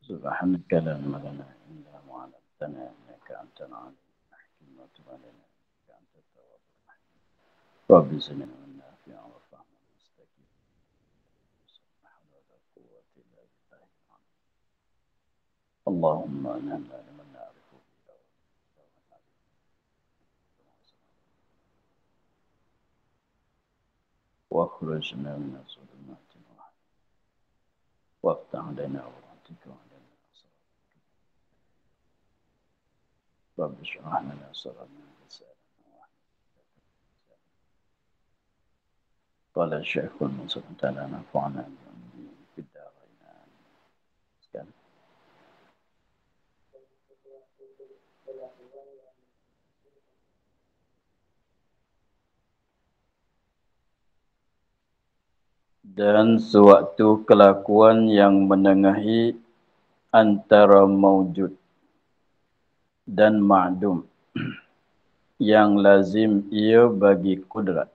سبحانك لا علم لنا إلا ما علمتنا إنك أنت العليم الحكيم وتب علينا إنك أنت التواب الرحيم رب زدنا نافعا وفهما مستقيما لا حول ولا قوة إلا بالله العلي اللهم ألهمنا لمن نعرف به واخرجنا من الظلمات الوهم وافتح علينا ورحمتك وعلينا صراطك رب اشرح لنا صدرنا لسانا قال الشيخ المنصور تعالى نفعنا بعلمه في الدارين آمين. Dan suatu kelakuan yang menengahi antara maujud dan ma'dum yang lazim ia bagi kudrat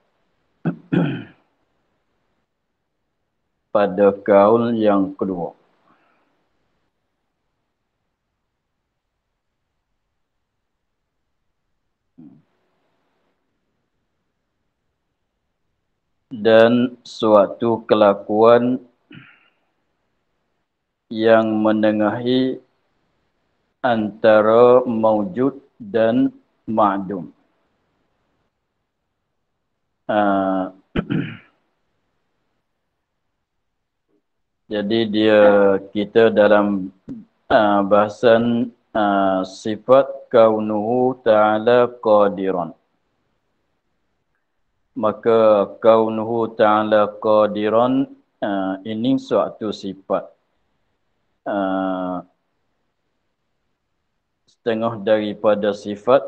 pada kaul yang kedua. Dan suatu kelakuan yang menengahi antara maujud dan ma'dum. Jadi kita dalam bahasan sifat kaunuhu ta'ala qadiran. Maka kaunuhu ta'ala qadiran ini suatu sifat setengah daripada sifat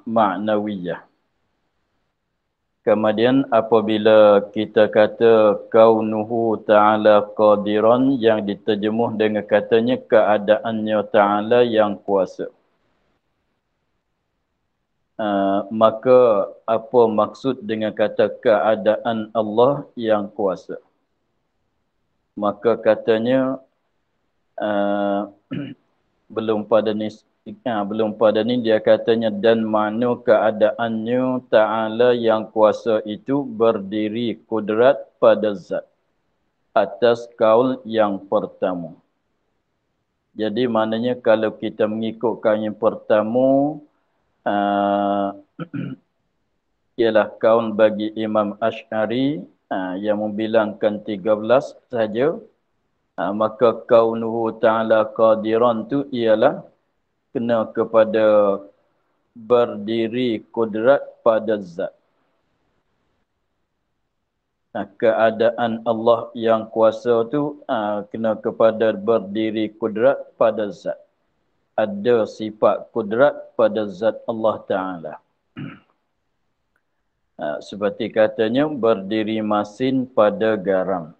ma'nawiyah. Kemudian apabila kita kata kaunuhu ta'ala qadiran yang diterjemuh dengan katanya keadaannya ta'ala yang kuasa. Maka apa maksud dengan kata keadaan Allah yang kuasa? Maka katanya belum pada ni dia katanya dan mana keadaannya ta'ala yang kuasa itu berdiri kudrat pada zat atas kaul yang pertama. Jadi maknanya kalau kita mengikutkan yang pertama ialah kaul bagi Imam Asy'ari yang membilangkan 13 saja. Maka kaunuhu ta'ala qadiran tu ialah kena kepada berdiri kudrat pada zat. Keadaan Allah yang kuasa tu kena kepada berdiri kudrat pada zat. Ada sifat kudrat pada zat Allah Ta'ala. Seperti katanya berdiri masin pada garam.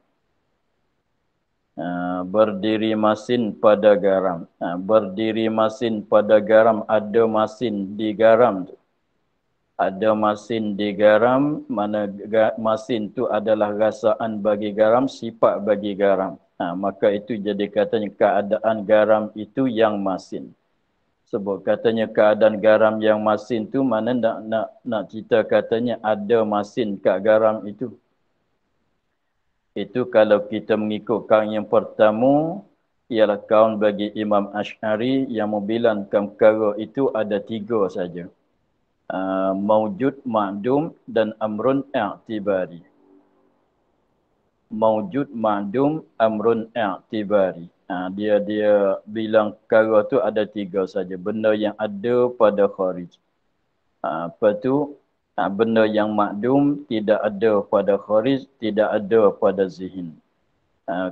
Berdiri masin pada garam. Berdiri masin pada garam, ada masin di garam tu. Ada masin di garam, mana masin tu adalah rasaan bagi garam, sifat bagi garam. Maka itu jadi katanya keadaan garam itu yang masin. Sebab katanya keadaan garam yang masin tu mana nak cerita katanya ada masin kat garam itu. Itu kalau kita mengikutkan yang pertama, ialah kaul bagi Imam Asy'ari yang membilangkan perkara itu ada 3 saja. Maujud, ma'dum dan amrun i'tibari. Maujud, ma'dum, amrun i'tibari. Dia bilang perkara tu ada 3 saja. Benda yang ada pada kharij. Apa tu? Benda yang makdum tidak ada pada kharij, tidak ada pada zihin.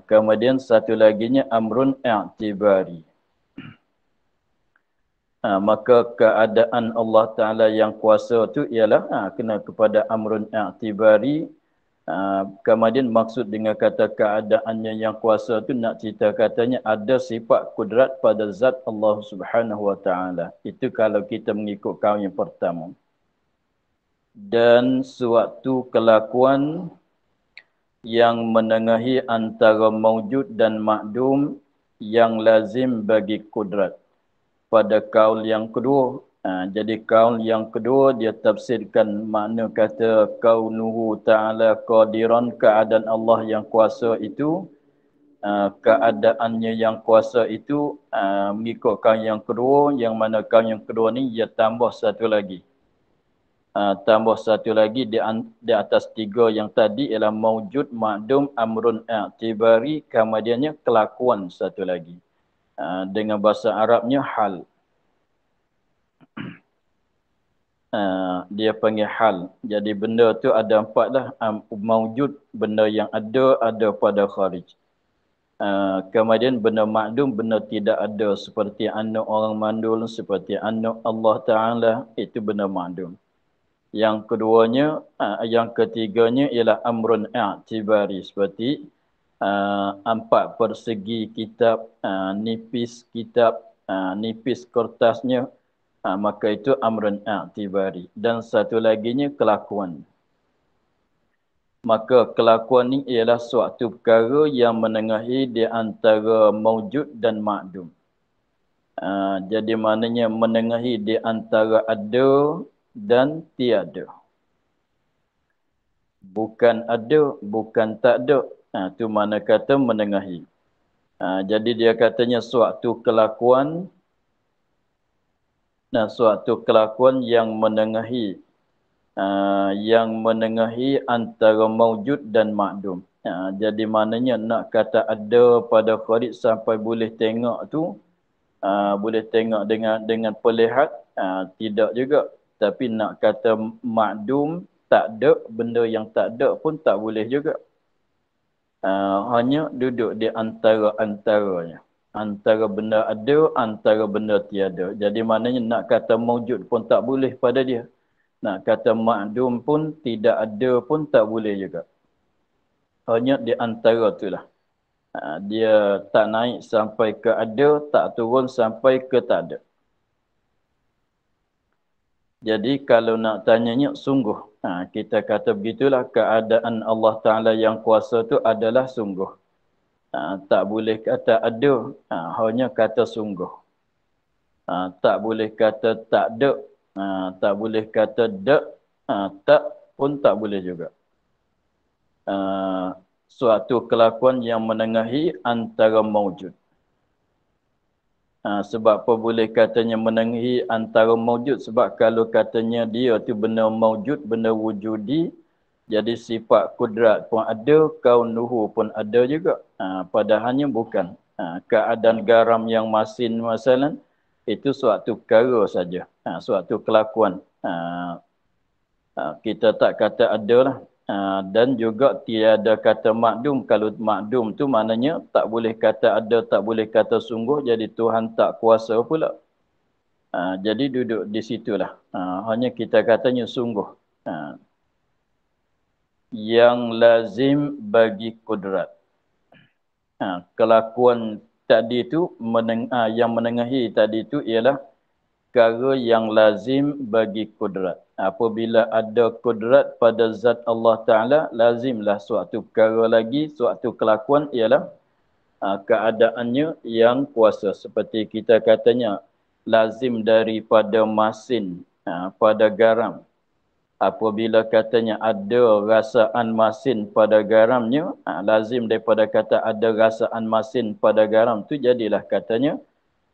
Kemudian satu laginya amrun i'tibari. Maka keadaan Allah Ta'ala yang kuasa tu ialah kena kepada amrun i'tibari. Kemudian maksud dengan kata keadaannya yang kuasa tu nak cerita katanya ada sifat kudrat pada zat Allah Subhanahu Wa Ta'ala. Itu kalau kita mengikut kaum yang pertama. Dan suatu kelakuan yang menengahi antara maujud dan makdum yang lazim bagi kudrat. Pada kaul yang kedua, jadi kaul yang kedua dia tafsirkan makna kata kaunuhu ta'ala qadiran, keadaan Allah yang kuasa itu, keadaannya yang kuasa itu mengikut kaul yang kedua, yang mana kaul yang kedua ni dia tambah satu lagi. Tambah satu lagi di atas tiga yang tadi ialah maujud, ma'dum, amrun i'tibari, kemudiannya kelakuan satu lagi. Dengan bahasa Arabnya hal. Dia panggil hal. Jadi benda tu ada empat lah. Maujud, benda yang ada pada kharij. Kemudian benda ma'dum, benda tidak ada. Seperti anak orang mandul, seperti anak Allah Ta'ala, itu benda ma'dum. Yang keduanya, yang ketiganya ialah amrun i'tibari. Seperti empat persegi kitab, nipis kitab, nipis kertasnya, maka itu amrun i'tibari. Dan satu laginya kelakuan. Maka kelakuan ni ialah suatu perkara yang menengahi di antara maujud dan ma'dum. Jadi maknanya menengahi di antara ada dan tiada. Bukan ada, bukan tak ada. Itu mana kata menengahi. Jadi dia katanya suatu kelakuan, suatu kelakuan yang menengahi antara maujud dan ma'dum. Jadi maknanya nak kata ada pada kharij sampai boleh tengok tu, boleh tengok dengan perlihat, tidak juga. Tapi nak kata ma'dum, tak ada, benda yang tak ada pun tak boleh juga. Hanya duduk di antara-antaranya. Antara benda ada, antara benda tiada. Jadi maknanya nak kata maujud pun tak boleh pada dia. Nak kata ma'dum pun tidak ada pun tak boleh juga. Hanya di antara itulah. Dia tak naik sampai ke ada, tak turun sampai ke tak ada. Jadi kalau nak tanyanya sungguh, kita kata begitulah, keadaan Allah Ta'ala yang kuasa tu adalah sungguh. Tak boleh kata ada, hanya kata sungguh. Tak boleh kata tak ada, tak boleh kata dak, tak pun tak boleh juga. Suatu kelakuan yang menengahi antara maujud. Sebab apa boleh katanya menengahi antara maujud? Sebab kalau katanya dia tu benda maujud, benda wujudi, jadi sifat kudrat pun ada, kaunuhu pun ada juga. Padahalnya bukan. Keadaan garam yang masin masalah, itu suatu perkara saja. Suatu kelakuan. Kita tak kata ada lah. Dan juga tiada kata makdum. Kalau makdum tu maknanya tak boleh kata ada, tak boleh kata sungguh. Jadi Tuhan tak kuasa pula. Jadi duduk di situlah. Hanya kita katanya sungguh. Yang lazim bagi kudrat. Kelakuan tadi tu, yang menengahi tadi tu ialah perkara yang lazim bagi kudrat. Apabila ada kudrat pada zat Allah Ta'ala, lazimlah suatu perkara lagi, suatu kelakuan ialah keadaannya yang kuasa. Seperti kita katanya, lazim daripada masin pada garam. Apabila katanya ada rasaan masin pada garamnya, lazim daripada kata ada rasaan masin pada garam tu jadilah katanya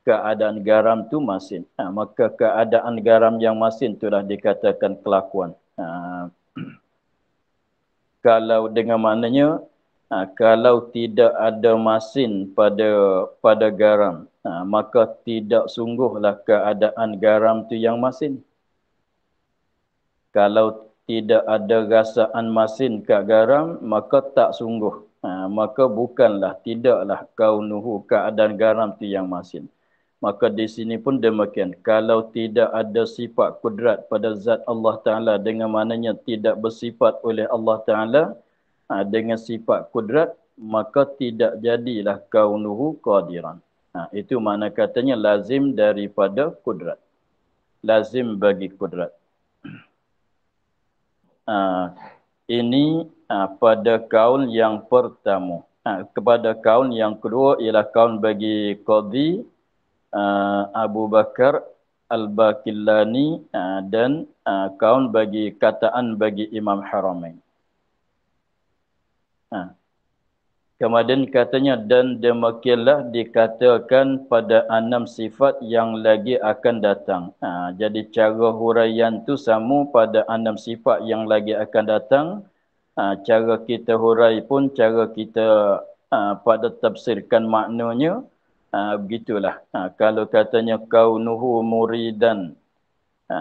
keadaan garam tu masin. Maka keadaan garam yang masin itulah dikatakan kelakuan. Kalau dengan maknanya, kalau tidak ada masin pada garam, maka tidak sungguhlah keadaan garam tu yang masin. Kalau tidak ada rasaan masin kat garam, maka tak sungguh. Maka bukanlah, tidaklah kaunuhu, keadaan garam tu yang masin. Maka di sini pun demikian. Kalau tidak ada sifat kudrat pada zat Allah Ta'ala, dengan maknanya tidak bersifat oleh Allah Ta'ala dengan sifat kudrat, maka tidak jadilah kaunuhu qadiran. Itu makna katanya lazim daripada kudrat. Lazim bagi kudrat. Ini pada kaul yang pertama. kepada kaun yang kedua ialah kaun bagi Qadhi Abu Bakar Al-Baqillani dan kaun bagi kataan bagi Imam Haramain. Kemudian katanya dan demikianlah dikatakan pada 6 sifat yang lagi akan datang. Jadi cara huraian tu sama pada 6 sifat yang lagi akan datang. Cara kita hurai pun cara kita pada tafsirkan maknanya begitulah. Kalau katanya kaunuhu muridan,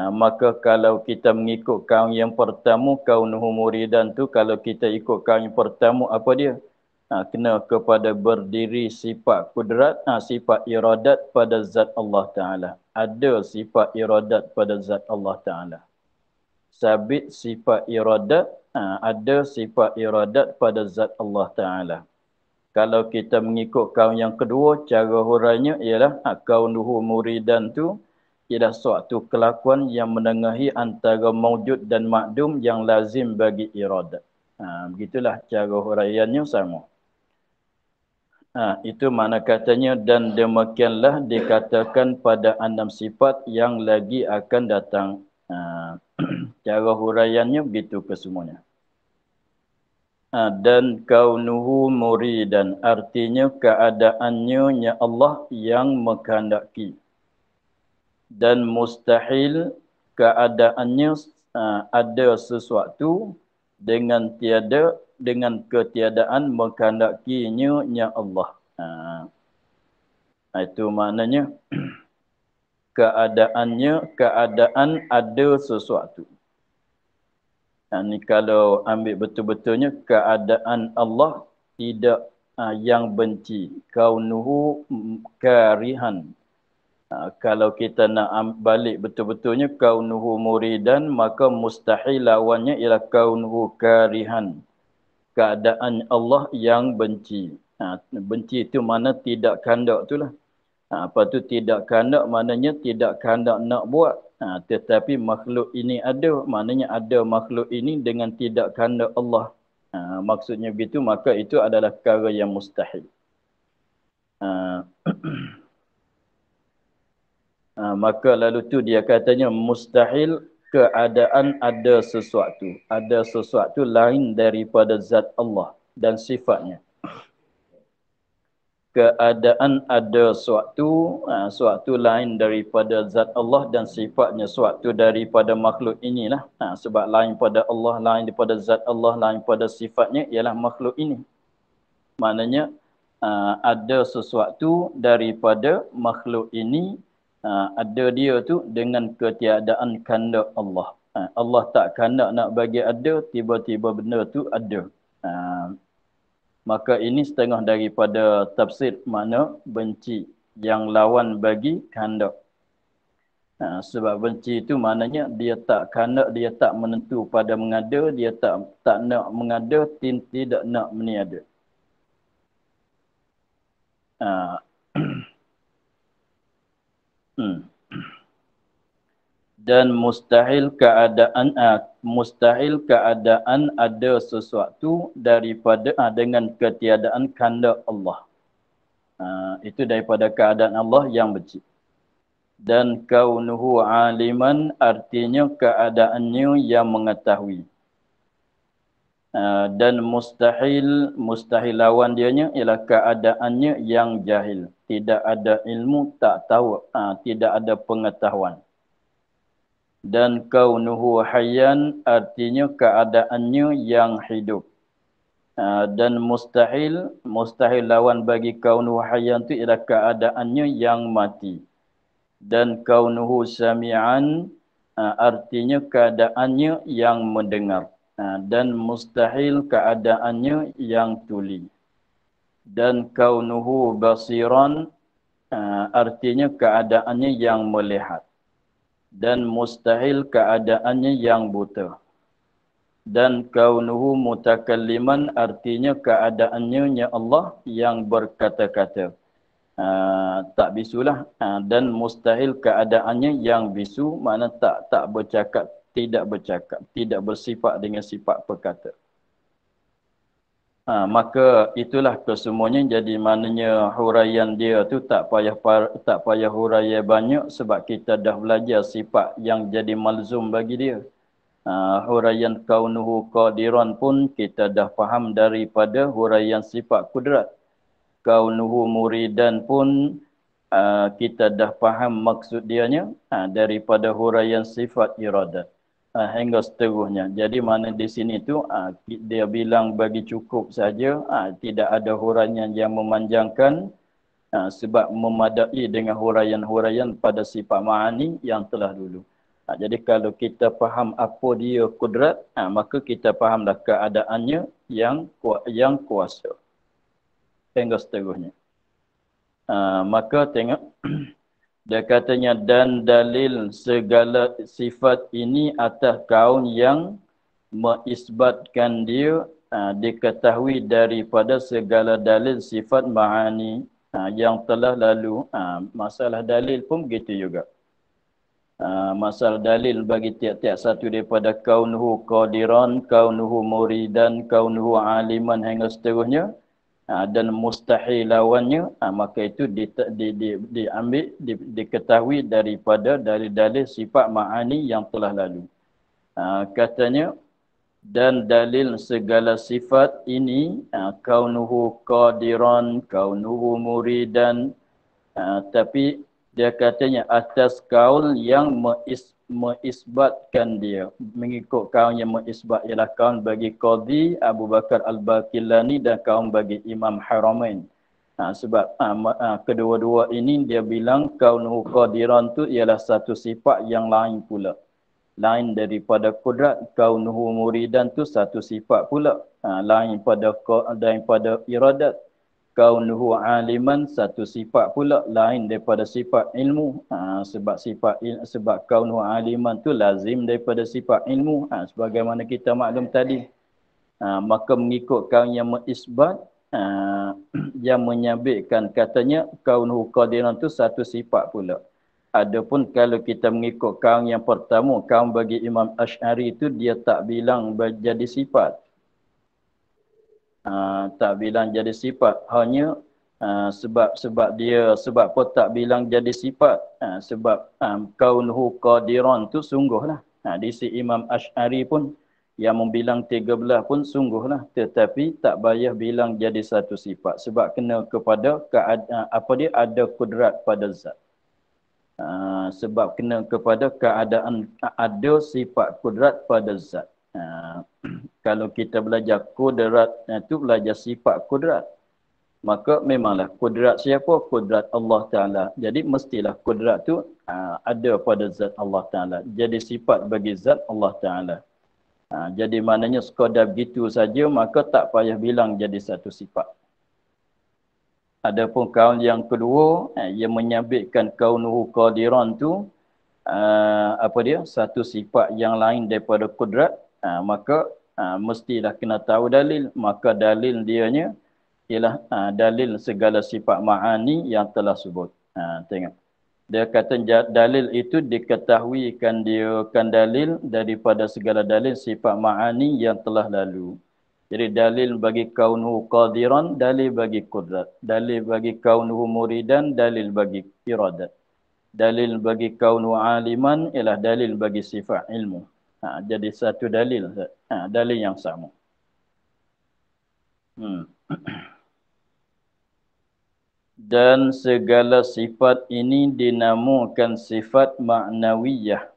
maka kalau kita mengikut kaum yang pertama, kaunuhu muridan tu kalau kita ikut kaum yang pertama apa dia? Kena kepada berdiri sifat kudrat, sifat iradat pada zat Allah Ta'ala. Ada sifat iradat pada zat Allah Ta'ala. Sabit sifat iradat, ada sifat iradat pada zat Allah Ta'ala. Kalau kita mengikut kaum yang kedua, cara hurainya ialah kaunuhu muridan tu ialah suatu kelakuan yang menengahi antara maujud dan makdum yang lazim bagi iradat. Begitulah cara huraiannya sama. Itu makna katanya dan demikianlah dikatakan pada 6 sifat yang lagi akan datang. Cara huraiannya begitu kesemuanya. Dan kaunuhu muridan artinya keadaannya ya Allah yang menghendaki. Dan mustahil keadaannya ada sesuatu dengan ketiadaan menghendakinya nya Allah. Itu maknanya keadaan ada sesuatu. Ini kalau ambil betul-betulnya keadaan Allah tidak yang benci. Kaunuhu karihan. Kalau kita nak balik betul-betulnya kaunuhu muridan, maka mustahil lawannya ialah kaunuhu karihan. Keadaan Allah yang benci. Benci itu mana tidak kehendak itulah. Apa tu tidak kehendak maknanya tidak kehendak nak buat. Tetapi makhluk ini ada, maknanya ada makhluk ini dengan tidak kehendak Allah. Maksudnya begitu, maka itu adalah perkara yang mustahil. Maka lalu tu dia katanya mustahil keadaan ada sesuatu lain daripada zat Allah dan sifatnya. Keadaan ada suatu lain daripada zat Allah dan sifatnya, suatu daripada makhluk inilah. Sebab lain pada Allah, lain daripada zat Allah, lain pada sifatnya ialah makhluk ini. Maknanya ada sesuatu daripada makhluk ini, ada dia tu dengan ketiadaan kehendak Allah. Allah tak kehendak nak bagi ada, tiba-tiba benda tu ada. Maka ini setengah daripada tafsir makna benci yang lawan bagi kehendak. Sebab benci itu maknanya dia tak kehendak, dia tak menentu pada mengada, dia tak nak mengada, tidak nak meniada. Dan mustahil keadaan ada sesuatu daripada dengan ketiadaan kehendak Allah. Itu daripada keadaan Allah yang benci. Dan kaunuhu aliman artinya keadaannya yang mengetahui. Dan mustahil lawan dianya ialah keadaannya yang jahil. Tidak ada ilmu, tak tahu, tidak ada pengetahuan. Dan kaunuhu hayyan artinya keadaannya yang hidup. Dan mustahil lawan bagi kaunuhu hayyan itu ialah keadaannya yang mati. Dan kaunuhu sami'an artinya keadaannya yang mendengar. Dan mustahil keadaannya yang tuli. Dan kaunuhu basiran artinya keadaannya yang melihat. Dan mustahil keadaannya yang buta. Dan kaunuhu mutakalliman artinya keadaannya ya Allah yang berkata-kata. Tak bisulah. Dan mustahil keadaannya yang bisu, makna tak bercakap, tidak bersifat dengan sifat perkata. Maka itulah kesemuanya, jadi maknanya huraian dia tu tak payah huraian banyak sebab kita dah belajar sifat yang jadi malzum bagi dia. Huraian kaunuhu qadiran pun kita dah faham daripada huraian sifat kudrat. Kaunuhu muridan pun kita dah faham maksud dianya daripada huraian sifat iradat. Hingga seterusnya. Jadi mana di sini tu dia bilang bagi cukup saja, tidak ada huraian yang memanjangkan sebab memadai dengan huraian-huraian pada sifat ma'ani yang telah dulu. Jadi kalau kita faham apa dia kudrat, maka kita fahamlah keadaannya yang kuasa. Hingga seterusnya. Maka tengok dia katanya, dan dalil segala sifat ini atas kaum yang mengisbatkan dia diketahui daripada segala dalil sifat ma'ani yang telah lalu. Masalah dalil pun begitu juga. Masalah dalil bagi tiap-tiap satu daripada kaunuhu qadiran, kaunuhu muridan, kaunuhu aliman hingga seterusnya. Dan mustahil lawannya, maka itu diambil, diketahui daripada dalil-dalil sifat ma'ani yang telah lalu. Katanya, dan dalil segala sifat ini, kaunuhu qadiran, kaunuhu muridan, tapi dia katanya atas kaul yang mengisbatkan dia. Mengikut kaum yang mengisbat ialah kaum bagi Qadhi Abu Bakar Al-Baqillani dan kaum bagi Imam Haramain. Sebab kedua-dua ini dia bilang kaunuhu qadiran tu ialah satu sifat yang lain pula. Lain daripada kudrat. Kaunuhu muridan tu satu sifat pula. Lain daripada iradat. Kaunuhu aliman satu sifat pula lain daripada sifat ilmu. Sebab kaunuhu aliman tu lazim daripada sifat ilmu. Sebagaimana kita maklum tadi. Maka mengikut kaum yang mengisbat, yang menyabitkan katanya kaunuhu qadiran tu satu sifat pula. Adapun kalau kita mengikut kaum yang pertama, kaum bagi Imam Asy'ari itu dia tak bilang jadi sifat. Tak bilang jadi sifat, hanya sebab apa tak bilang jadi sifat, sebab kaunuhu qadiran tu sungguhlah. Di si Imam Asy'ari pun yang membilang 13 pun sungguhlah, tetapi tak payah bilang jadi satu sifat sebab kena kepada dia ada kudrat pada zat. Sebab kena kepada keadaan ada sifat kudrat pada zat. Kalau kita belajar kudrat, itu belajar sifat kudrat. Maka memanglah kudrat siapa? Kudrat Allah Ta'ala. Jadi mestilah kudrat tu ada pada zat Allah Ta'ala. Jadi sifat bagi zat Allah Ta'ala. Jadi maknanya sekadar begitu saja, maka tak payah bilang jadi satu sifat. Adapun kaul yang kedua, yang menyabitkan kaunuhu qadiran tu, satu sifat yang lain daripada kudrat, maka mestilah kena tahu dalil. Maka dalil dianya ialah dalil segala sifat ma'ani yang telah sebut. Tengok. Dia kata dalil itu diketahuikan dia kan dalil daripada segala dalil sifat ma'ani yang telah lalu. Jadi dalil bagi kaunuhu qadiran, dalil bagi kudrat. Dalil bagi kaunuhu muridan, dalil bagi iradat. Dalil bagi kaunuhu aliman ialah dalil bagi sifat ilmu. Jadi satu dalil, dalil yang sama. Dan segala sifat ini dinamakan sifat ma'nawiyah.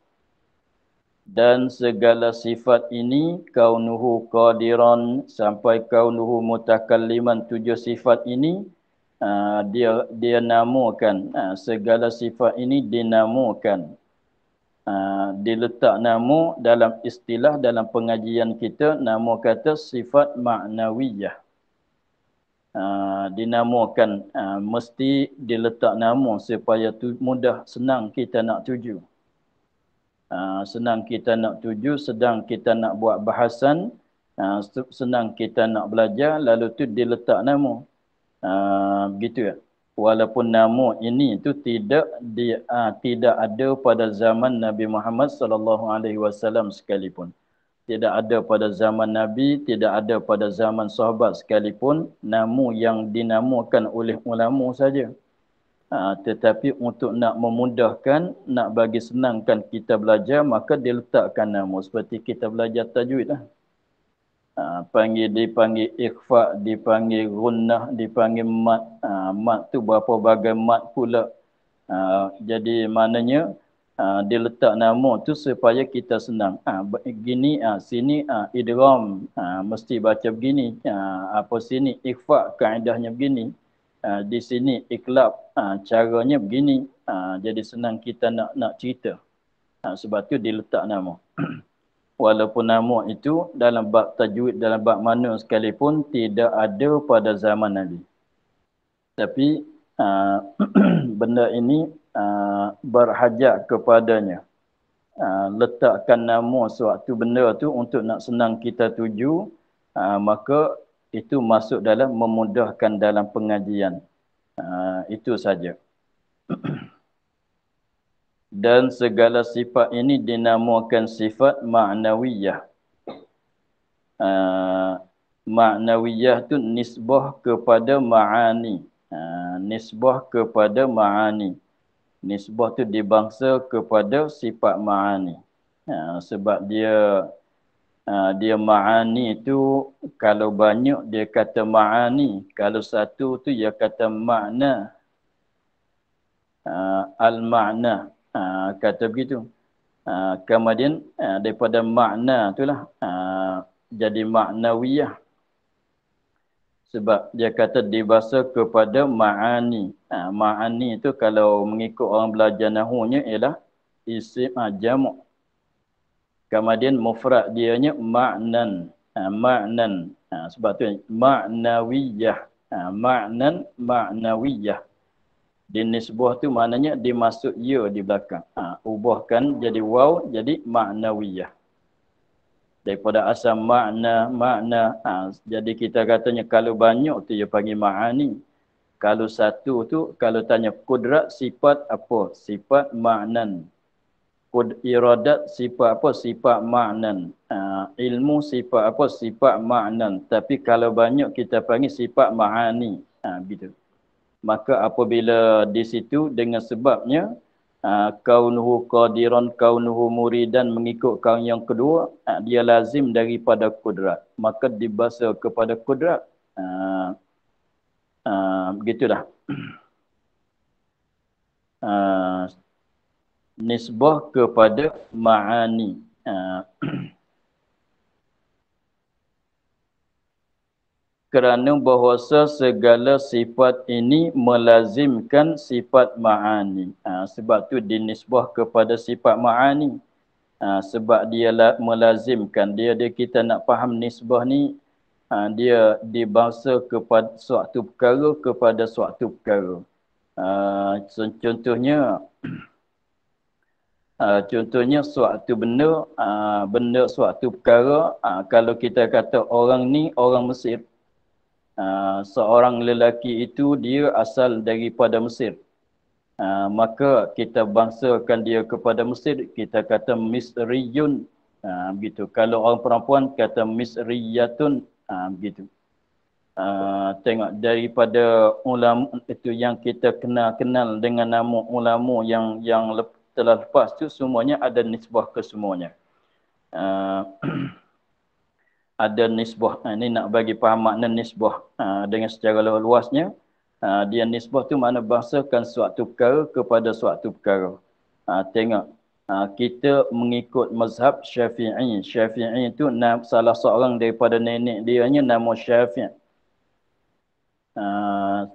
Dan segala sifat ini kaunuhu qadiran sampai kaunuhu mutakalliman, 7 sifat ini dia namakan, segala sifat ini dinamakan, diletak nama dalam istilah dalam pengajian kita, nama kata sifat ma'nawiyah. Dinamakan, mesti diletak nama supaya mudah, senang kita nak tuju. Senang kita nak tuju, sedang kita nak buat bahasan, senang kita nak belajar, lalu tu diletak nama. Begitu ya. Walaupun nama ini tu tidak ada pada zaman Nabi Muhammad sallallahu alaihi wasallam sekalipun. Tidak ada pada zaman Nabi, tidak ada pada zaman sahabat sekalipun, nama yang dinamakan oleh ulama saja. Tetapi untuk nak memudahkan, nak bagi senangkan kita belajar, maka diletakkan nama. Seperti kita belajar tajwid lah. Dipanggil ikhfa, dipanggil gunnah, dipanggil mat. Mat tu berapa bagai mat pula. Jadi maknanya dia letak nama tu supaya kita senang. Begini, sini idgham, mesti baca begini. Apa sini ikhfa, kaedahnya begini. Di sini iklab, caranya begini. Jadi senang kita nak cerita. Sebab tu diletak nama. Walaupun nama itu dalam bab tajwid, dalam bab mana sekalipun tidak ada pada zaman Nabi. Tapi benda ini berhajat kepadanya. Letakkan nama suatu benda tu untuk nak senang kita tuju, maka itu masuk dalam memudahkan dalam pengajian. Itu saja. Dan segala sifat ini dinamakan sifat ma'nawiyah. Ma'nawiyah tu nisbah kepada ma'ani. Nisbah kepada ma'ani. Nisbah tu dibangsa kepada sifat ma'ani. Sebab dia ma'ani tu kalau banyak dia kata ma'ani. Kalau satu tu dia kata makna. Al-ma'na. Kata begitu. Kemudian daripada makna itulah jadi maknawiyah. Sebab dia kata dibahasa kepada ma'ani. Ma'ani itu kalau mengikut orang belajar nahunya ialah isim jamu'. Kemudian mufrad dianya ma'nan. Ma'nan. Sebab tu ma'nawiyah. Ma'nan ma'nawiyah. Di nisbah tu maknanya dimasuk ya di belakang. Ubahkan jadi waw jadi ma'nawiyah. Daripada asal makna. Jadi kita katanya kalau banyak tu dia panggil ma'ani. Kalau satu tu, kalau tanya kudrat sifat apa? Sifat ma'nan. Iradat sifat apa? Sifat ma'nan. Ilmu sifat apa? Sifat ma'nan. Tapi kalau banyak kita panggil sifat ma'ani. Gitu. Maka apabila di situ dengan sebabnya kaunuhu qadiran, kaunuhu muridan mengikut kaun yang kedua, dia lazim daripada kudrat. Maka dibahasa kepada kudrat. Begitulah. Nisbah kepada ma'ani. Kerana bahawasa segala sifat ini melazimkan sifat ma'ani. Sebab tu dinisbah kepada sifat ma'ani. Sebab dia melazimkan. Dia kita nak faham nisbah ni, dia dibahasa kepada suatu perkara kepada suatu perkara. Contohnya suatu benda, suatu perkara, kalau kita kata orang ni orang Mesir. Seorang lelaki itu dia asal daripada Mesir. Maka kita bangsakan dia kepada Mesir, kita kata Misriyun. Begitu. Kalau orang perempuan kata Misriyatun. Begitu. Tengok daripada ulama itu yang kita kenal dengan nama ulama yang telah lepas tu semuanya ada nisbah ke semuanya. Ada nisbah. Ini nak bagi faham makna nisbah dengan secara luasnya. Dia nisbah tu makna bangsakan suatu perkara kepada suatu perkara. Tengok. Kita mengikut mazhab Syafi'i. Syafi'i itu salah seorang daripada nenek dianya nama Syafi'.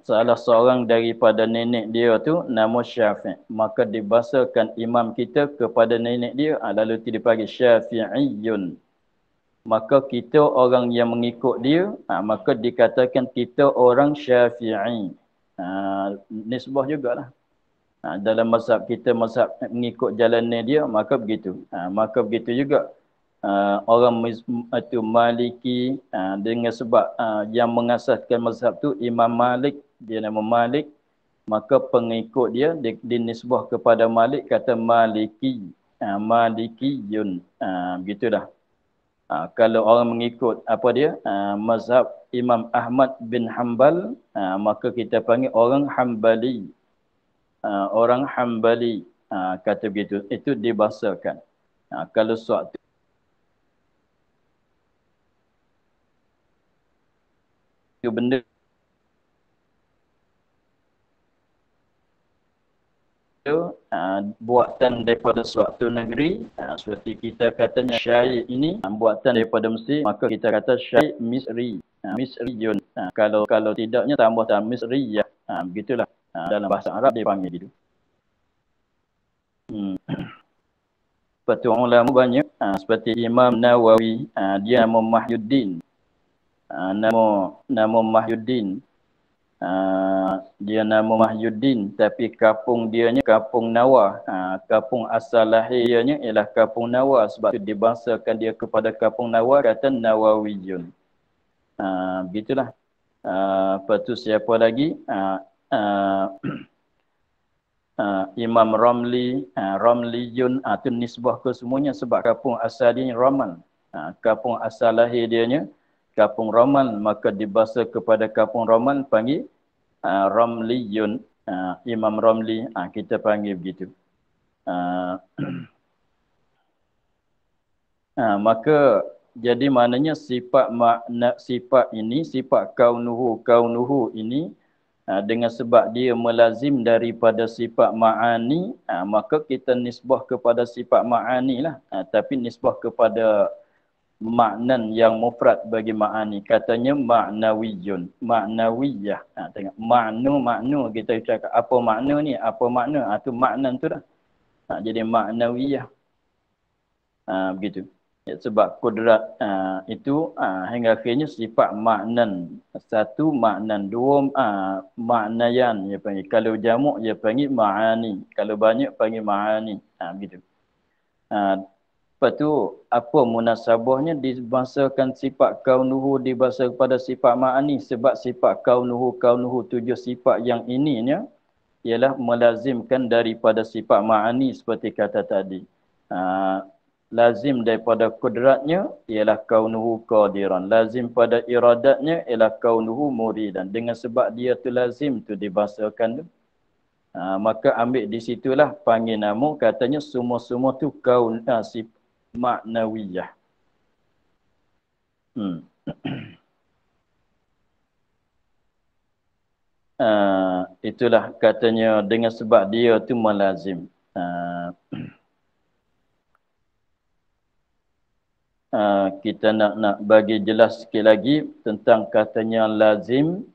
Salah seorang daripada nenek dia tu nama Syafi'. Maka dibahasakan imam kita kepada nenek dia. Lalu dipanggil Syafi'iyun. Maka kita orang yang mengikut dia, maka dikatakan kita orang Syafi'i. Nisbah jugalah. Dalam mazhab kita, mazhab mengikut jalannya dia, maka begitu. Maka begitu juga orang itu Maliki, dengan sebab yang mengasaskan mazhab tu Imam Malik, dia nama Malik, maka pengikut dia dinisbah kepada Malik kata Maliki. Malikiyun. Begitulah. Kalau orang mengikut apa dia? Mazhab Imam Ahmad bin Hanbal, maka kita panggil orang Hambali. Orang Hambali kata begitu. Itu dibahasakan. Kalau suatu benda buatan daripada suatu negeri, seperti kita katanya syair ini buatan daripada Mesir, maka kita kata syair Misri, Misriyun. Kalau tidaknya tambah Misriyah, begitulah. Dalam bahasa Arab dia panggil gitu. Seperti ulama banyak, seperti Imam Nawawi, dia nama Mahyuddin, nama Mahyuddin. Dia nama Mahyuddin, tapi kampung dianya kampung Nawa. Kampung asal lahirnya ialah kampung Nawa, sebab itu dibangsakan dia kepada kampung Nawa, kata Nawawiyun. Begitulah. Lepas tu siapa lagi? Imam Ramli, Ramliyun, itu nisbah ke semuanya sebab kampung asal dia Ramal. Kampung asal lahir dianya kampung Ramal, maka dibahasa kepada kampung Ramal panggil Ramliyun. Imam Ramli, kita panggil begitu. Maka jadi maknanya sifat ini, sifat kaunuhu ini, dengan sebab dia melazim daripada sifat ma'ani, maka kita nisbah kepada sifat ma'ani lah. Tapi nisbah kepada maknan yang mufrad bagi ma'ani, katanya ma'nawiyun, ma'nawiyah. Tengok makna kita cakap apa makna ni, apa makna, tu maknan tu dah. Jadi ma'nawiyah. Begitu. Sebab kudrat itu hingga akhirnya sifat maknan. Satu maknan, dua maknayan dia panggil. Kalau jamuk dia panggil ma'ani, kalau banyak panggil ma'ani. Begitu. Lepas tu apa munasabahnya dibahasakan sifat kaunuhu dibahasa kepada sifat ma'ani, sebab sifat kaunuhu 7 sifat yang ininya ialah melazimkan daripada sifat ma'ani seperti kata tadi. Lazim daripada kudratnya ialah kaunuhu qadiran. Lazim pada iradatnya ialah kaunuhu muridan. Dengan sebab dia tu lazim tu dibahasakan tu. Maka ambil di situlah panggil nama, katanya semua-semua tu kaun sifat maknawiyah. Itulah katanya dengan sebab dia tu melazim. Kita nak bagi jelas sikit lagi tentang katanya lazim.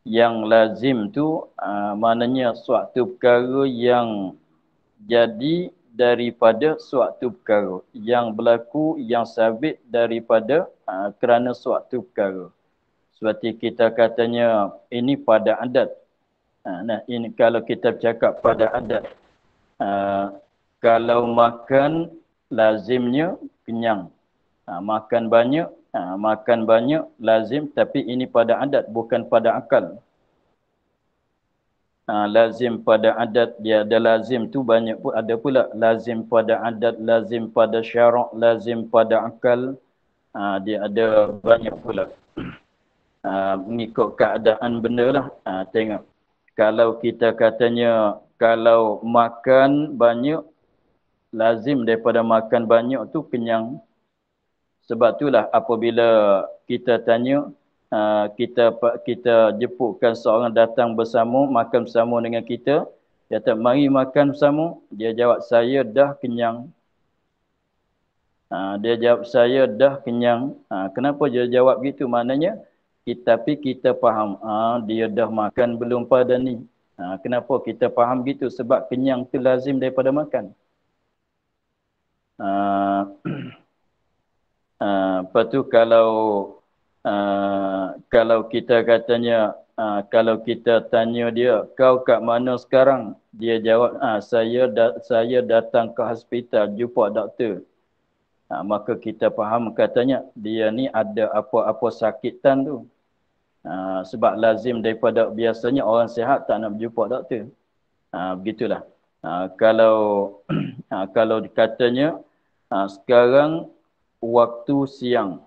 Yang lazim tu maknanya suatu perkara yang jadi daripada suatu perkara, yang berlaku, yang sabit daripada kerana suatu perkara. Seperti kita katanya ini pada adat. Nah, ini kalau kita bercakap pada adat, kalau makan lazimnya kenyang. Makan banyak lazim, tapi ini pada adat bukan pada akal. Lazim pada adat dia ada lazim tu banyak pun, ada pula lazim pada adat, lazim pada syarak, lazim pada akal. Dia ada banyak pula. Mengikut keadaan benda lah. Tengok. Kalau kita katanya kalau makan banyak, lazim daripada makan banyak tu kenyang. Sebab itulah apabila kita tanya, kita jemputkan seorang datang bersama, makan bersama dengan kita, dia kata, mari makan bersama. Dia jawab, saya dah kenyang. Dia jawab, saya dah kenyang. Kenapa dia jawab gitu? Maknanya, tapi kita faham, dia dah makan belum pada ni. Kenapa kita faham gitu? Sebab kenyang tu lazim daripada makan. Lepas tu kalau kita katanya, kalau kita tanya dia, kau kat mana sekarang? Dia jawab, saya datang ke hospital jumpa doktor. Maka kita faham katanya dia ni ada apa-apa sakitan tu. Sebab lazim daripada biasanya orang sihat tak nak berjumpa doktor. Begitulah. Kalau katanya sekarang waktu siang.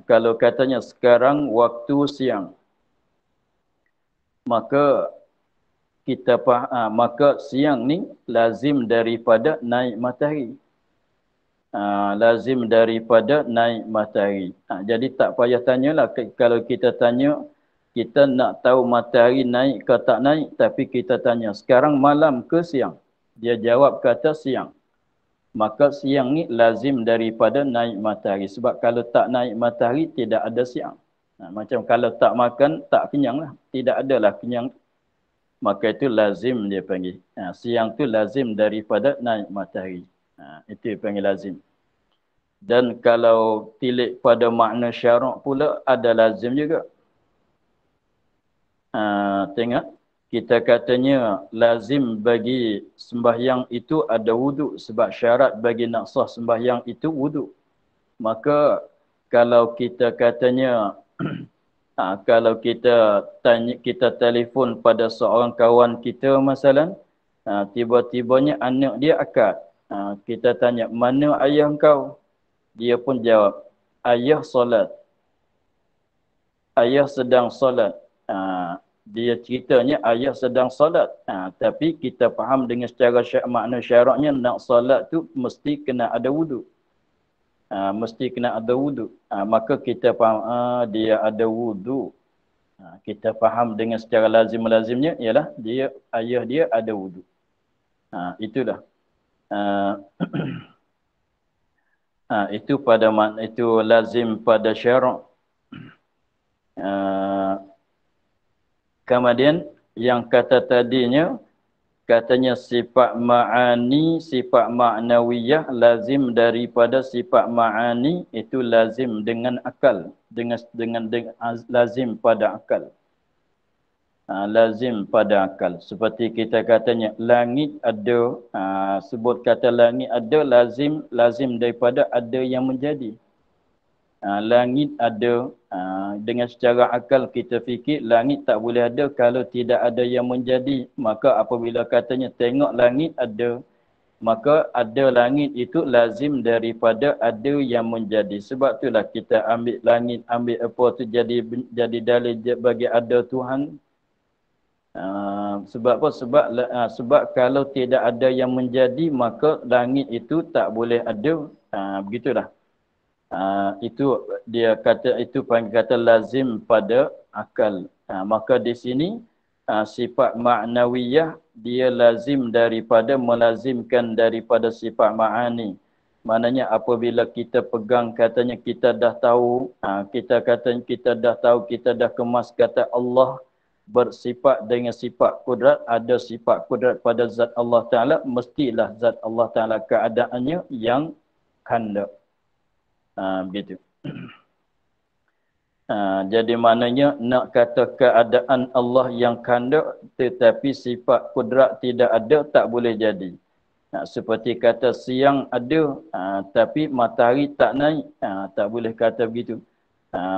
Kalau katanya sekarang waktu siang, maka maka siang ni lazim daripada naik matahari. Lazim daripada naik matahari. Jadi tak payah tanyalah kalau kita tanya, kita nak tahu matahari naik ke tak naik, tapi kita tanya sekarang malam ke siang. Dia jawab kata siang. Maka siang ni lazim daripada naik matahari. Sebab kalau tak naik matahari, tidak ada siang. Macam kalau tak makan, tak kenyang lah. Tidak adalah kenyang. Maka itu lazim dia panggil. Siang tu lazim daripada naik matahari. Itu panggil lazim. Dan kalau tilik pada makna syarak pula, ada lazim juga. Tengok. Kita katanya lazim bagi sembahyang itu ada wuduk. Sebab syarat bagi nak sah sembahyang itu wuduk. Maka kalau kita katanya, kalau kita tanya, kita telefon pada seorang kawan kita masalah, tiba-tibanya anak dia akad. Kita tanya, mana ayah kau? Dia pun jawab, ayah solat. Ayah sedang solat. Dia ceritanya ayah sedang solat. Tapi kita faham dengan secara makna syaraknya nak solat tu mesti kena ada wuduk. Mesti kena ada wuduk. Maka kita faham dia ada wuduk. Kita faham dengan secara lazim-lazimnya ialah ayah dia ada wuduk. Itulah. Itu pada makna itu lazim pada syarak. Kemudian yang kata tadinya, katanya sifat ma'ani, sifat ma'nawiyah lazim daripada sifat ma'ani, itu lazim dengan akal, dengan lazim pada akal. Lazim pada akal. Seperti kita katanya langit ada, sebut kata langit ada, lazim daripada ada yang menjadi. Langit ada, dengan secara akal kita fikir langit tak boleh ada kalau tidak ada yang menjadi. Maka apabila katanya tengok langit ada, maka ada langit itu lazim daripada ada yang menjadi. Sebab itulah kita ambil langit, ambil apa tu jadi dalil bagi ada Tuhan. Sebab apa? Sebab kalau tidak ada yang menjadi, maka langit itu tak boleh ada. Begitulah. Itu dia kata, itu panggil kata lazim pada akal. Maka di sini sifat ma'nawiyah dia lazim daripada melazimkan daripada sifat ma'ani. Maknanya apabila kita pegang katanya kita dah tahu, kita katanya kita dah tahu, kita dah kemas kata Allah bersifat dengan sifat kudrat, ada sifat kudrat pada zat Allah Ta'ala, mestilah zat Allah Ta'ala keadaannya yang kanda. Begitu. Jadi maknanya nak kata keadaan Allah yang kanda tetapi sifat kudrat tidak ada, tak boleh jadi. Seperti kata siang ada tapi matahari tak naik, tak boleh kata begitu.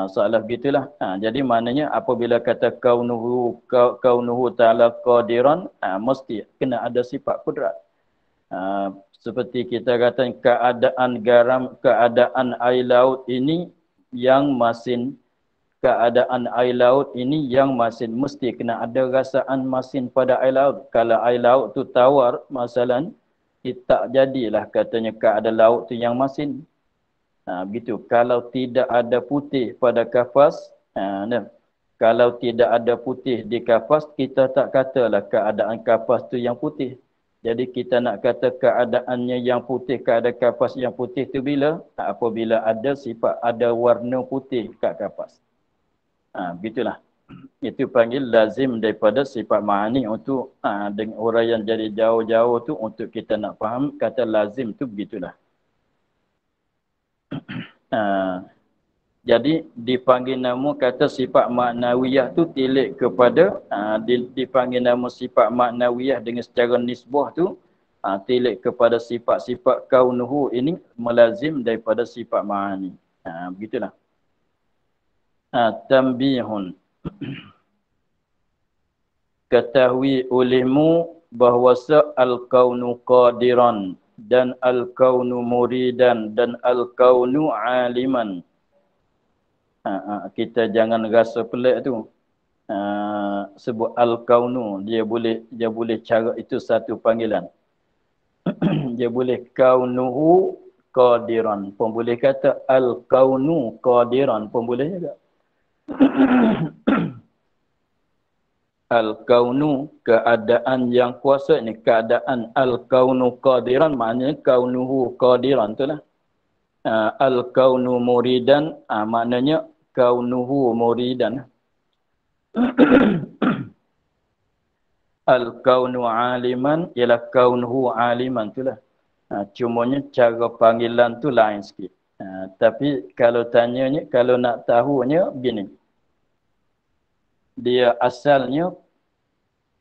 Soalah begitulah. Jadi maknanya apabila kata kaunuhu ta'ala qadiran, mesti kena ada sifat kudrat. Seperti kita kata keadaan garam, keadaan air laut ini yang masin, keadaan air laut ini yang masin, mesti kena ada rasaan masin pada air laut. Kalau air laut tu tawar masalah, tak jadilah katanya keadaan laut tu yang masin. Begitu. Kalau tidak ada putih pada kapas, kalau tidak ada putih di kapas, kita tak katalah keadaan kapas tu yang putih. Jadi kita nak kata keadaannya yang putih, keadaan kapas yang putih tu bila? Apabila ada sifat, ada warna putih kat kapas. Begitulah. Itu panggil lazim daripada sifat ma'ani untuk dengan orang yang jadi jauh-jauh tu, untuk kita nak faham kata lazim tu begitulah. Jadi dipanggil nama kata sifat maknawiyah tu tilik kepada dipanggil nama sifat maknawiyah dengan secara nisbah tu tilik kepada sifat-sifat kaunuhu ini melazim daripada sifat ma'ani. Begitulah. Tanbihun. Ketahui olehmu bahawasa al-kaunu qadiran. dan al-kaunu muridan dan al-kaunu aliman. Kita jangan rasa pelik tu. Sebut al-kaunu, dia boleh cara itu satu panggilan. Dia boleh kaunuhu qadiran pun boleh, kata al-kaunu qadiran pun boleh juga. Al-kaunu, keadaan yang kuasa ni, keadaan al-kaunu qadiran maknanya kaunuhu qadiran tu lah. Al-kaunu muridan maknanya kaunuhu muridan. Al-kaunu aliman ialah kaunuhu aliman tu lah. Cumanya cara panggilan tu lain sikit. Tapi kalau tanyanya, kalau nak tahunya begini. Dia asalnya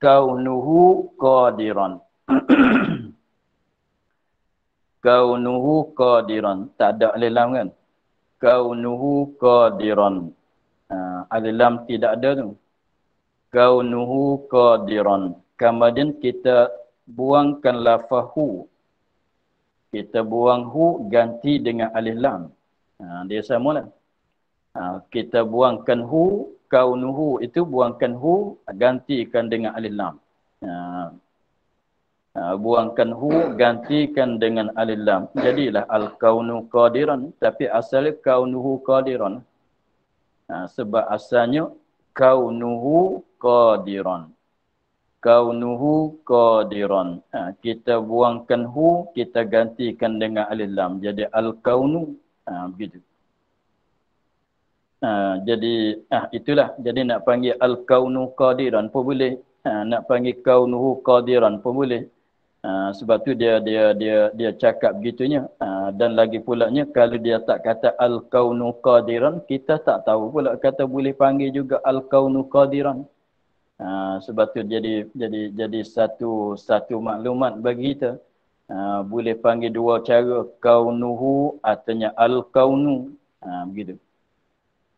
kaunuhu qadiran. Kaunuhu qadiran. Tak ada alif lam kan? Kaunuhu qadiran. Alif lam tidak ada tu. Kaunuhu qadiran. Kemudian kita buangkan lafahu. Kita buang hu, ganti dengan alif lam. Dia sama lah. Kita buangkan hu, kaunuhu itu buangkan hu, gantikan dengan alif lam. Buangkan hu, gantikan dengan alif lam. Jadilah al-kaunu qadiran. Tapi asalnya kaunuhu qadiran. Sebab asalnya kaunuhu qadiran. Kaunuhu qadiran. Kita buangkan hu, kita gantikan dengan alif lam. Jadi al-kaunu, begitu. Jadi itulah. Jadi nak panggil al-kaunu qadiran pun boleh. Nak panggil kaunuhu qadiran pun boleh. Sebab tu dia cakap begitunya. Dan lagi pulanya kalau dia tak kata al-kaunu qadiran, kita tak tahu pula kata boleh panggil juga al-kaunu qadiran. Sebab tu jadi satu maklumat bagi kita. Boleh panggil dua cara, kaunuhu artinya al-kaunu, begitu.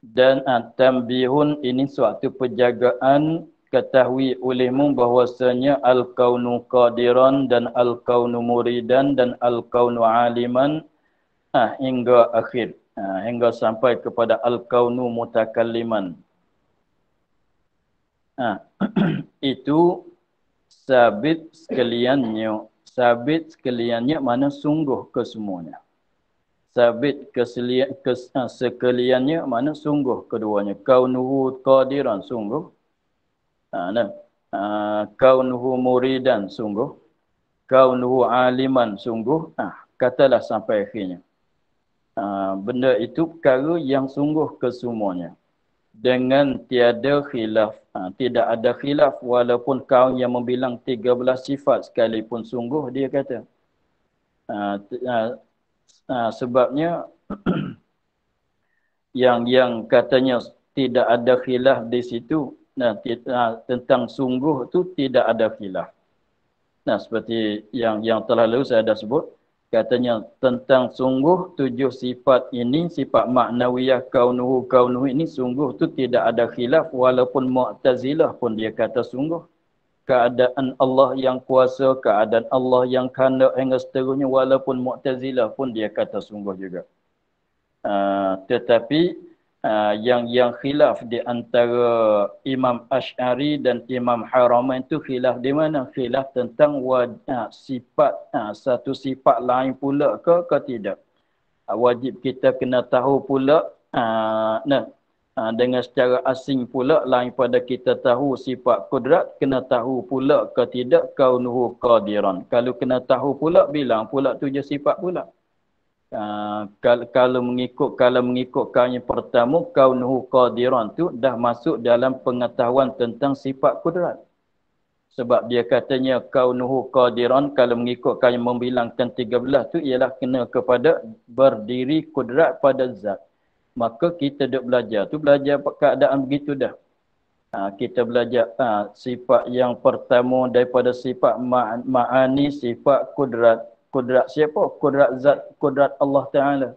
Dan tambihun, ini suatu penjagaan, ketahui olehmu bahwasanya al-kaunu qadiran dan al-kaunu muridan dan al-kaunu aliman hingga akhir, hingga sampai kepada al-kaunu mutakalliman. Itu sabit sekaliannya. Sabit sekaliannya mana sungguh kesemuanya. Sabit sekaliannya mana sungguh keduanya. Kaunuhu qadiran sungguh. Kaunuhu muridan sungguh. Kaunuhu aliman sungguh. Katalah sampai akhirnya. Benda itu perkara yang sungguh kesemuanya. Dengan tiada khilaf. Tidak ada khilaf walaupun kaum yang membilang 13 sifat sekalipun sungguh, dia kata. Sebabnya yang katanya tidak ada khilaf di situ, tentang sungguh tu tidak ada khilaf. Seperti yang telah lalu saya dah sebut, katanya tentang sungguh 7 sifat ini, sifat maknawiyah kaunuhu ini sungguh tu tidak ada khilaf walaupun Mu'tazilah pun dia kata sungguh. Keadaan Allah yang kuasa, keadaan Allah yang kehendak hingga seterusnya, walaupun Mu'tazilah pun dia kata sungguh juga. Tetapi yang khilaf di antara Imam Asy'ari dan Imam Haramain itu khilaf di mana? Khilaf tentang sifat, satu sifat lain pula ke tidak. Wajib kita kena tahu pula dengan secara asing pula, lain pada kita tahu sifat kudrat, kena tahu pula ke tidak kaunuhu qadiran. Kalau kena tahu pula, bilang pula tu je sifat pula. Kalau mengikut yang pertama, kaunuhu qadiran tu dah masuk dalam pengetahuan tentang sifat kudrat. Sebab dia katanya kaunuhu qadiran, kalau mengikut yang membilangkan 13 tu ialah kena kepada berdiri kudrat pada zat. Maka kita duk belajar keadaan begitu dah. Kita belajar sifat yang pertama daripada sifat ma'ani, sifat kudrat. Kudrat siapa? Kudrat zat, kudrat Allah Ta'ala.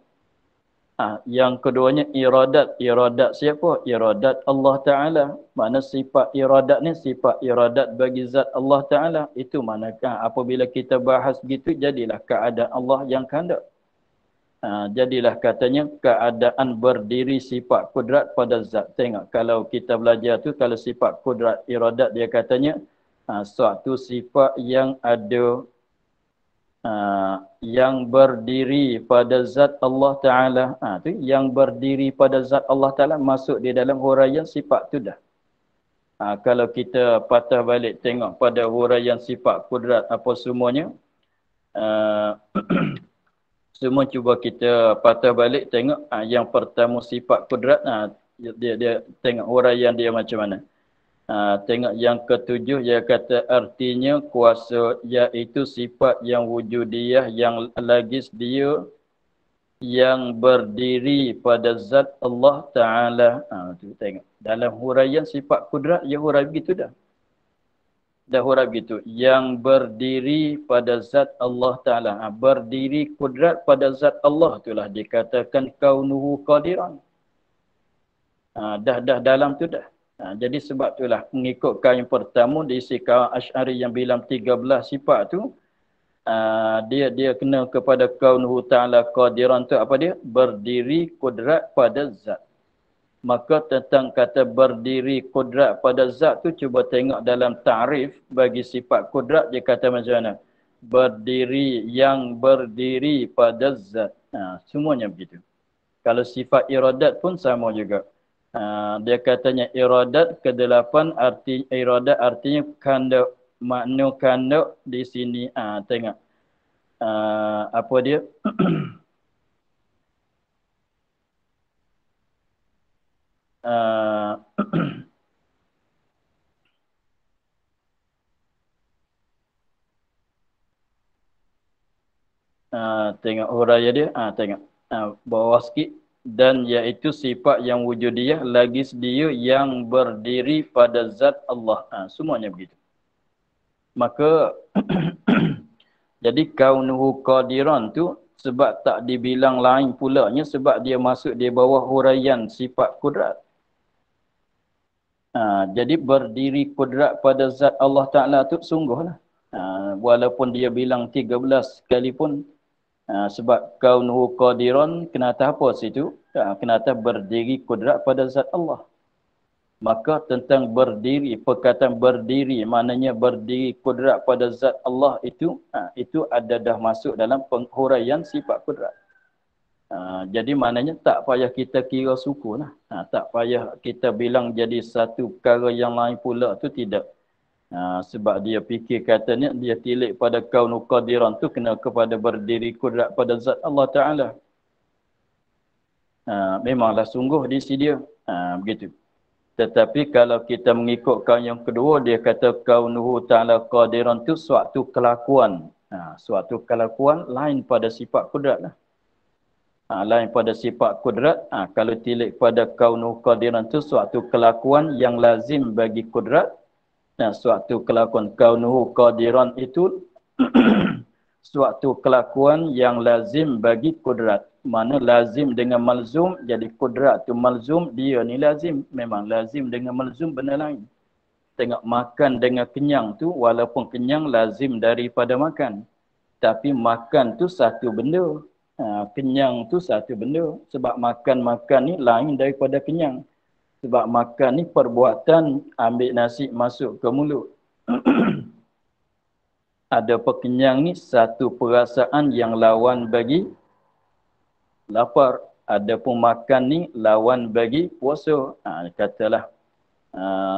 Yang keduanya iradat. Iradat siapa? Iradat Allah Ta'ala. Mana sifat iradat ni? Sifat iradat bagi zat Allah Ta'ala. Itu manakah apabila kita bahas gitu, jadilah keadaan Allah yang kehendak. Jadilah katanya keadaan berdiri sifat kudrat pada zat. Tengok kalau kita belajar tu, kalau sifat kudrat iradat dia katanya suatu sifat yang ada yang berdiri pada zat Allah Ta'ala. Tu yang berdiri pada zat Allah Ta'ala masuk di dalam huraian sifat tu dah. Kalau kita patah balik tengok pada huraian sifat kudrat apa semuanya, semua cuba kita patah balik tengok yang pertama sifat kudrat, dia tengok huraian dia macam mana. Tengok yang ketujuh, dia kata artinya kuasa iaitu sifat yang wujudiyah yang lagis dia yang berdiri pada zat Allah Ta'ala. Tu tengok dalam huraian sifat kudrat dia hurai begitu dah. Dah hurai begitu. Yang berdiri pada zat Allah Ta'ala. Berdiri kudrat pada zat Allah itulah dikatakan kaunuhu qadiran. Dah dalam tu dah. Jadi sebab itulah mengikutkan yang pertama diisi kaum Asy'ari yang bilang 13 sifat tu, dia kena kepada kaunuhu ta'ala qadiran tu apa dia? Berdiri kudrat pada zat. Maka tentang kata berdiri kudrat pada zat tu, cuba tengok dalam ta'rif bagi sifat kudrat dia kata macam mana? Berdiri, yang berdiri pada zat. Semuanya begitu. Kalau sifat iradat pun sama juga. Dia katanya iradat ke-8 iradat artinya kandak, makna kandak di sini. Tengok. Apa dia? Tengok huraian dia. Tengok. Bawah sikit. Dan iaitu sifat yang wujudiyah lagi dia yang berdiri pada zat Allah. Semuanya begitu. Maka jadi kaunuhu qadiran tu sebab tak dibilang lain pulanya sebab dia masuk di bawah huraian sifat kudrat. Jadi berdiri kudrat pada zat Allah Ta'ala tu sungguhlah. Walaupun dia bilang 13 sekalipun, sebab kaunuhu qadiran kenapa apa situ? Kenapa berdiri kudrat pada zat Allah. Maka tentang berdiri, perkataan berdiri maknanya berdiri kudrat pada zat Allah itu ada dah masuk dalam penghuraian sifat kudrat. Jadi maknanya tak payah kita kira suku lah. Tak payah kita bilang jadi satu perkara yang lain pula tu tidak. Sebab dia fikir katanya dia tilik pada kaunu qadiran tu kena kepada berdiri kudrat pada zat Allah Ta'ala. Memanglah sungguh di sini dia. Begitu. Tetapi kalau kita mengikutkan yang kedua, dia kata kaunuhu ta'ala qadiran tu suatu kelakuan. Suatu kelakuan lain pada sifat kudrat lah. Lain pada sifat kudrat. Kalau tilik pada kaunuhu qadiran tu suatu kelakuan yang lazim bagi kudrat. Suatu kelakuan kaunuhu qadiran itu suatu kelakuan yang lazim bagi kudrat. Mana lazim dengan malzum, jadi kudrat tu malzum, dia ni lazim. Memang lazim dengan malzum benda lain. Tengok makan dengan kenyang tu, walaupun kenyang lazim daripada makan. Tapi makan tu satu benda. Kenyang tu satu benda. Sebab makan ni lain daripada kenyang. Sebab makan ni perbuatan ambil nasi masuk ke mulut. Ada pekenyang ni satu perasaan yang lawan bagi lapar. Adapun makan ni lawan bagi puasa. Katalah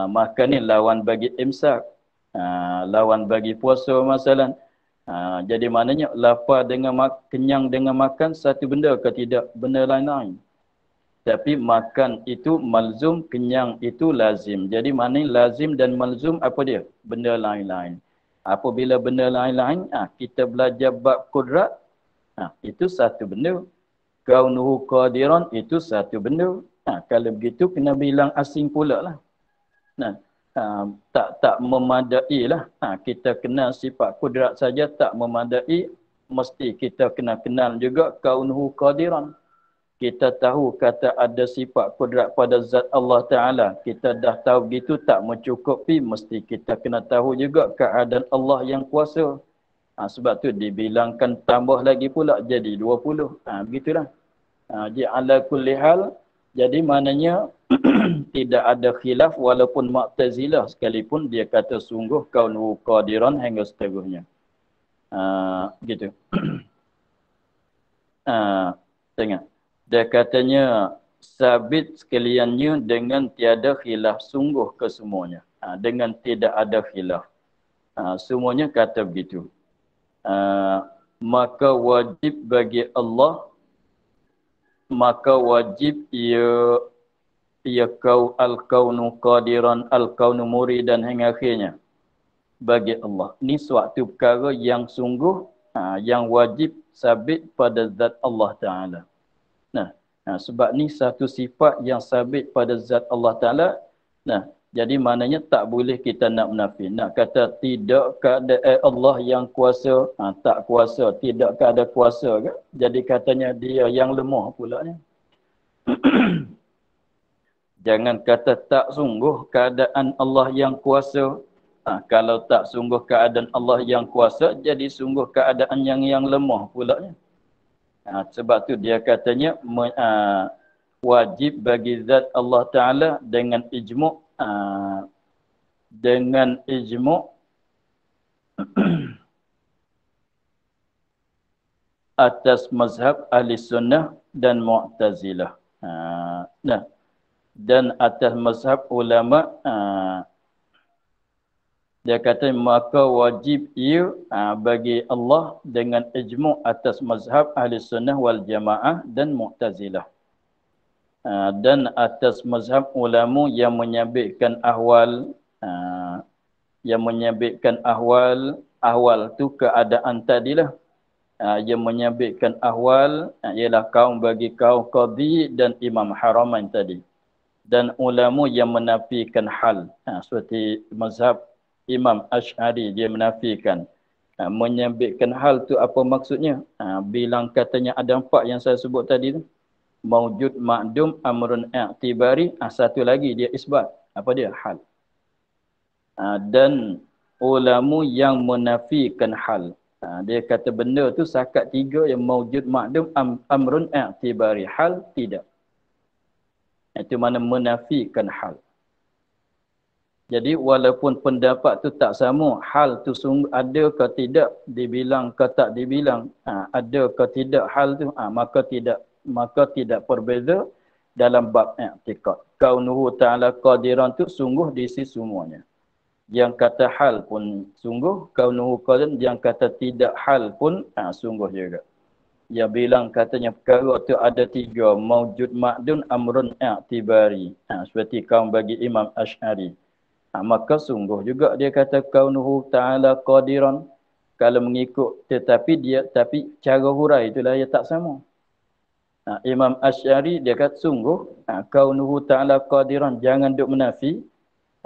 makan ni lawan bagi imsak. Lawan bagi puasa masalah. Jadi maknanya lapar dengan kenyang dengan makan satu benda ke tidak? Benda lain-lain. Tapi makan itu malzum, kenyang itu lazim. Jadi maknanya lazim dan malzum apa dia? Benda lain-lain. Apabila benda lain-lain, kita belajar bab kudrat, itu satu benda. Kaunuhu qadiran itu satu benda. Kalau begitu kena bilang asing pula lah. Tak memadai lah. Kita kenal sifat kudrat saja tak memadai. Mesti kita kena kenal juga kaunuhu qadiran. kita tahu kata ada sifat kudrat pada zat Allah Ta'ala, kita dah tahu gitu tak mencukupi, mesti kita kena tahu juga keadaan Allah yang kuasa. Sebab tu dibilangkan tambah lagi pula jadi 20. Begitulah. Jadi ala kulli hal, jadi maknanya tidak ada khilaf walaupun Mu'tazilah sekalipun dia kata sungguh kaunuhu qadiran hingga seterusnya. Gitu. Tengok. Dia katanya sabit sekaliannya dengan tiada khilaf sungguh kesemuanya. Dengan tidak ada khilaf. Semuanya kata begitu. Maka wajib bagi Allah, maka wajib ia kau al-kaunu qadiran, al-kaunu muridan hingga akhirnya bagi Allah. Ini suatu perkara yang sungguh, yang wajib sabit pada zat Allah Ta'ala. Sebab ni satu sifat yang sabit pada zat Allah Ta'ala. Jadi maknanya tak boleh kita nak menafi. Nak kata tidak keadaan Allah yang kuasa, tak kuasa, tidak keadaan kuasa ke? Jadi katanya dia yang lemah pula ni. Jangan kata tak sungguh keadaan Allah yang kuasa. Kalau tak sungguh keadaan Allah yang kuasa, jadi sungguh keadaan yang lemah pula ni. Sebab tu dia katanya wajib bagi zat Allah Ta'ala dengan ijmu' atas mazhab ahli sunnah dan mu'tazilah. Dan atas mazhab ulama, dia kata maka wajib ia bagi Allah dengan ijmu' atas mazhab ahli sunnah wal jamaah dan mu'tazilah. Dan atas mazhab ulama yang menyabitkan ahwal, ahwal tu keadaan tadilah. Yang menyabitkan ahwal ialah kaum bagi kaum qadhi dan imam haramain tadi. Dan ulama yang menafikan hal, seperti mazhab Imam Ash'ari, dia menafikan. Menyabitkan hal tu apa maksudnya? Bilang katanya ada 4 yang saya sebut tadi tu. Maujud, ma'dum, amrun i'tibari. Satu lagi dia isbat. Apa dia? Hal. Dan ulama yang menafikan hal. Dia kata benda tu sakat 3 yang maujud, ma'dum, amrun i'tibari. Hal tidak. Itu mana menafikan hal. Jadi walaupun pendapat tu tak sama, hal tu sungguh ada ke tidak, dibilang ke tak dibilang, ada ke tidak hal tu, maka tidak berbeza dalam bab i'tiqad. Kaunuhu ta'ala qadiran tu sungguh diisi semuanya. Yang kata hal pun sungguh, kaunuhu qadiran, yang kata tidak hal pun sungguh juga. Yang bilang katanya perkara tu ada 3, maujud, ma'dun, amrun i'tibari. Seperti kaum bagi Imam Ash'ari. Maka sungguh juga dia kata kaunuhu ta'ala qadiran. Kalau mengikut tapi cara hurai itulah dia tak sama. Imam Asy'ari dia kata sungguh kaunuhu ta'ala qadiran, jangan duk menafi.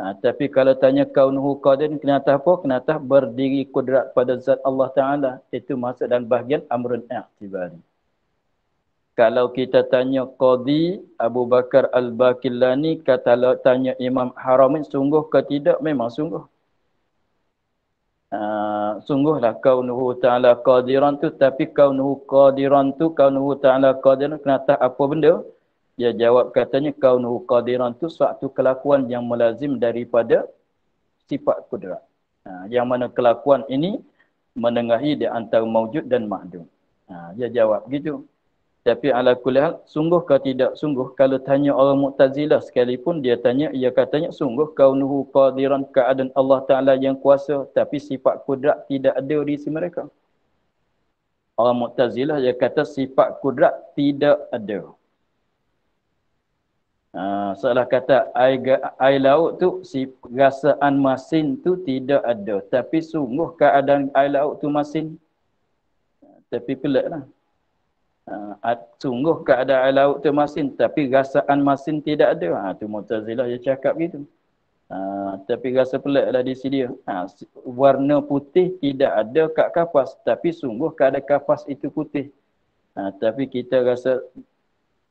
Tapi kalau tanya kaunuhu qadiran kenapa apa? Kenapa berdiri kudrat pada zat Allah Ta'ala. Itu masuk dalam bahagian amrun i'tibari. Kalau kita tanya Qadhi Abu Bakar Al-Baqillani, kalau tanya Imam Haramain sungguh ke tidak, memang sungguh. Sungguhlah kaunuhu ta'ala qadiran tu, tapi kaunuhu ta'ala qadiran, kenapa apa benda? Dia jawab katanya kaunuhu qadiran tu suatu kelakuan yang melazim daripada sifat kudrat. Yang mana kelakuan ini menengahi di antara maujud dan ma'dum. Dia jawab gitu. Tapi ala kulli hal, sungguh ke tidak sungguh? Kalau tanya orang Mu'tazilah sekalipun, dia katanya sungguh kaunuhu qadiran, keadaan Allah Ta'ala yang kuasa, tapi sifat kudrat tidak ada di sisi mereka. Orang Mu'tazilah dia kata sifat kudrat tidak ada. Salah kata air laut tu, rasaan masin tu tidak ada. Tapi sungguh keadaan air laut tu masin. Tapi pelik lah. Sungguh keadaan air laut tu masin, tapi rasaan masin tidak ada. Tu Mu'tazilah dia cakap gitu. Tapi rasa pelik lah di sini dia. Warna putih tidak ada kat kapas, tapi sungguh keadaan kapas itu putih. Tapi kita rasa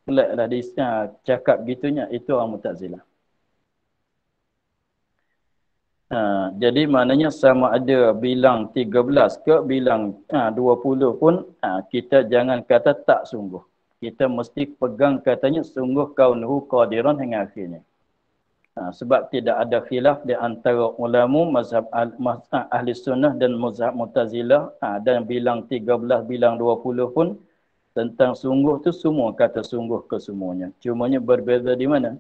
Peliklah di cakap gitunya, itu orang Mu'tazilah. Jadi maknanya sama ada bilang 13 ke bilang 20 pun kita jangan kata tak sungguh. Kita mesti pegang katanya sungguh kaunuhu qadiran hingga akhirnya. Sebab tidak ada khilaf di antara ulama mazhab ahli sunnah dan mazhab Mu'tazilah dan bilang 13 bilang 20 pun tentang sungguh tu semua kata sungguh ke semuanya. Cumanya berbeza di mana?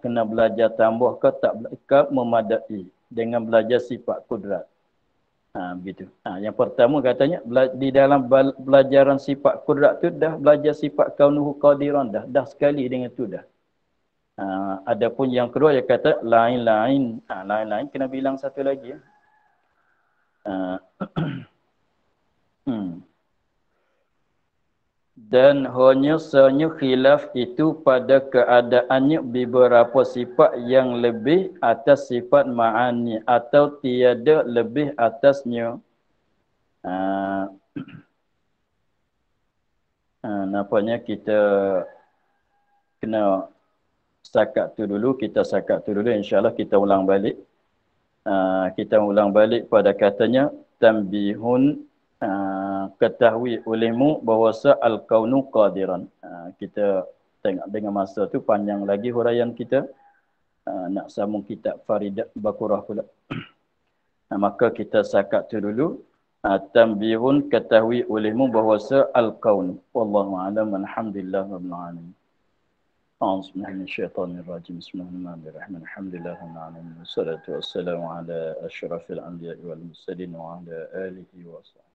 Kena belajar tambah ke tak ke memadai dengan belajar sifat kudrat. Begitu. Yang pertama katanya di dalam belajaran sifat kudrat tu dah belajar sifat kaunuhu qadiran dah sekali dengan tu dah. Adapun yang kedua dia kata lain-lain. Lain-lain kena bilang satu lagi. Ah, hmm. Dan hanya sanya khilaf itu pada keadaannya beberapa sifat yang lebih atas sifat ma'ani atau tiada lebih atasnya. Ah, Nampaknya kita kena setakat tu dulu. Kita setakat tu dulu. InsyaAllah kita ulang balik. Kita ulang balik pada katanya tambihun, ketahui olehmu bahawasa al-kaunu qadiran. Kita tengok dengan masa tu panjang lagi huraian kita. Nak sambung kitab Faridat Bakurah pula. Maka kita sakat tu dulu. Tambihun, ketahui olehmu bahawasa al-kaunu. Wallahu a'lam, alhamdulillah rabbil alamin. أعوذ بالله من الشيطان الرجيم بسم الله الرحمن الرحيم الحمد لله رب العالمين والصلاة والسلام على أشرف الأنبياء والمرسلين وعلى آله وصحبه